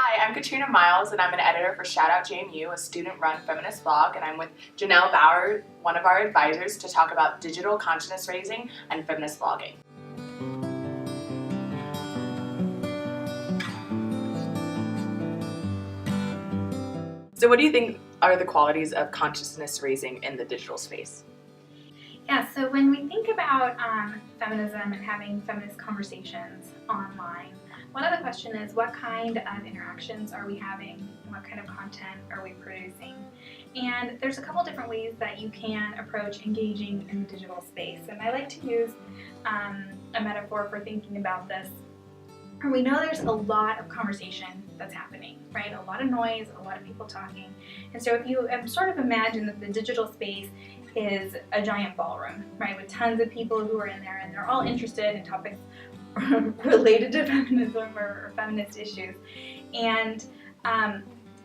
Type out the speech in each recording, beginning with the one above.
Hi, I'm Katrina Miles, and I'm an editor for Shout Out JMU, a student-run feminist blog, and I'm with Janelle Bauer, one of our advisors, to talk about digital consciousness raising and feminist blogging. So what do you think are the qualities of consciousness raising in the digital space? Yeah, so when we think about feminism and having feminist conversations online, one of the question is what kind of interactions are we having? What kind of content are we producing? And there's a couple different ways that you can approach engaging in the digital space. And I like to use a metaphor for thinking about this. We know there's a lot of conversation that's happening, right? A lot of noise, a lot of people talking. And so if you sort of imagine that the digital space is a giant ballroom, right, with tons of people who are in there and they're all interested in topics related to feminism or feminist issues. And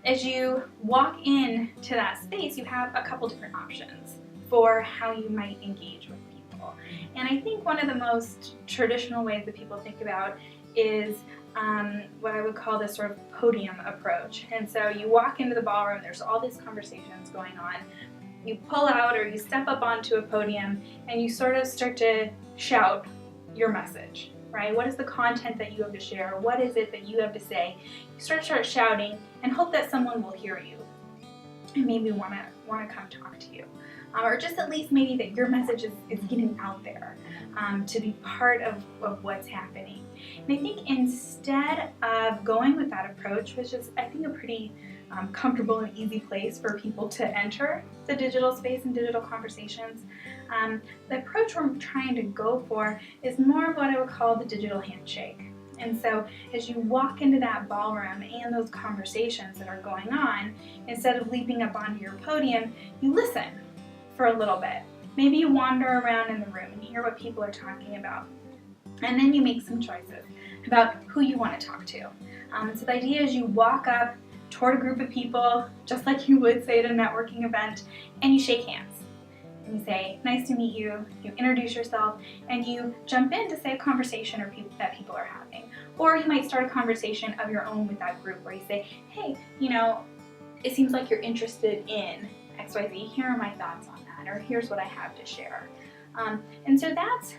as you walk into that space, you have a couple different options for how you might engage with people. And I think one of the most traditional ways that people think about is what I would call this sort of podium approach. And so you walk into the ballroom, there's all these conversations going on. You pull out or you step up onto a podium and you sort of start to shout your message, right? What is the content that you have to share? What is it that you have to say? You start shouting and hope that someone will hear you and maybe want to come talk to you. Or just at least maybe that your message is getting out there to be part of what's happening. And I think instead of going with that approach, which is I think a pretty comfortable and easy place for people to enter the digital space and digital conversations, the approach we're trying to go for is more of what I would call the digital handshake. And so as you walk into that ballroom and those conversations that are going on, instead of leaping up onto your podium, you listen for a little bit. Maybe you wander around in the room and hear what people are talking about. And then you make some choices about who you want to talk to. So the idea is you walk up toward a group of people, just like you would say at a networking event, and you shake hands. And you say, nice to meet you, you introduce yourself, and you jump in to say a conversation that people are having. Or you might start a conversation of your own with that group where you say, hey, it seems like you're interested in XYZ, here are my thoughts on that, or here's what I have to share. And so that's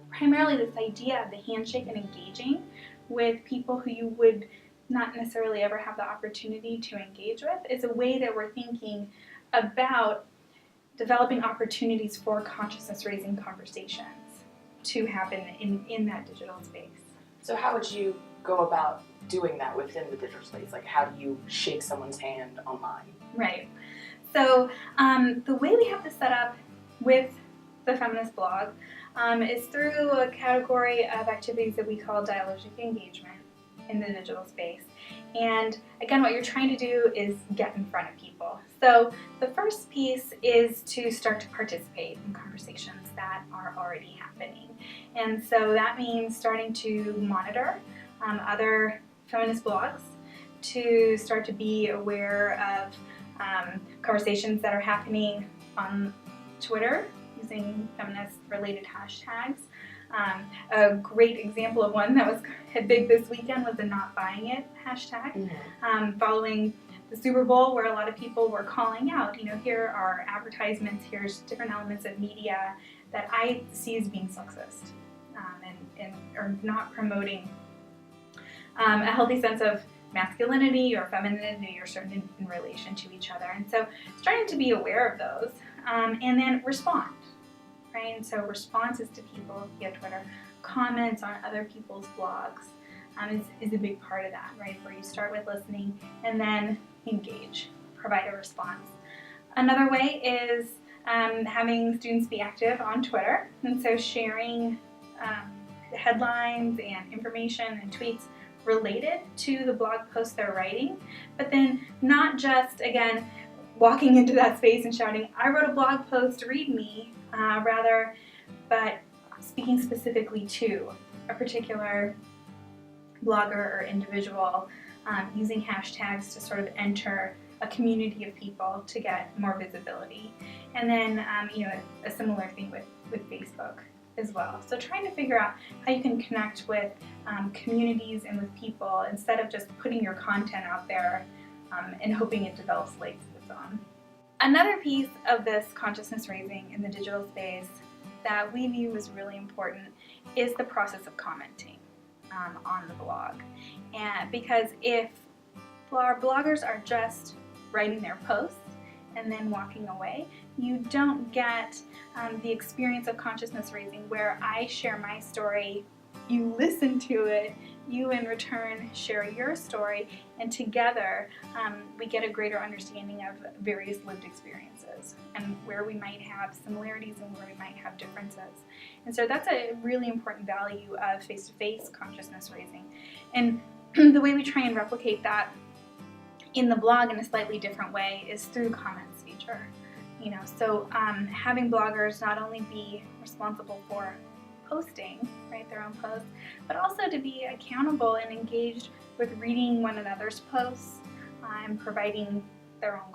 primarily this idea of the handshake and engaging with people who you would not necessarily ever have the opportunity to engage with. It's a way that we're thinking about developing opportunities for consciousness-raising conversations to happen in that digital space. So how would you go about doing that within the digital space? Like, how do you shake someone's hand online? Right. So the way we have this set up with the feminist blog is through a category of activities that we call dialogic engagement in the digital space. And again, what you're trying to do is get in front of people. So the first piece is to start to participate in conversations that are already happening. And so that means starting to monitor other feminist blogs, to start to be aware of conversations that are happening on Twitter using feminist-related hashtags. A great example of one that was big this weekend was the Not Buying It hashtag, following the Super Bowl, where a lot of people were calling out, here are advertisements, here's different elements of media that I see as being sexist and are not promoting a healthy sense of masculinity or femininity or certain in relation to each other. And so starting to be aware of those and then respond. Right? And so responses to people via Twitter, comments on other people's blogs is a big part of that, right? Where you start with listening and then engage, provide a response. Another way is having students be active on Twitter, and so sharing headlines and information and tweets related to the blog post they're writing, but then not just, again, walking into that space and shouting, I wrote a blog post, read me, but speaking specifically to a particular blogger or individual, using hashtags to sort of enter a community of people to get more visibility. And then, a similar thing with Facebook. as well. So trying to figure out how you can connect with communities and with people instead of just putting your content out there and hoping it develops legs of its own. Another piece of this consciousness raising in the digital space that we view as really important is the process of commenting on the blog. And because if our bloggers are just writing their posts and then walking away, you don't get the experience of consciousness raising where I share my story, you listen to it, you in return share your story, and together we get a greater understanding of various lived experiences and where we might have similarities and where we might have differences. And so that's a really important value of face-to-face consciousness raising. And the way we try and replicate that in the blog in a slightly different way is through comments feature. So having bloggers not only be responsible for posting, right, their own posts, but also to be accountable and engaged with reading one another's posts and providing their own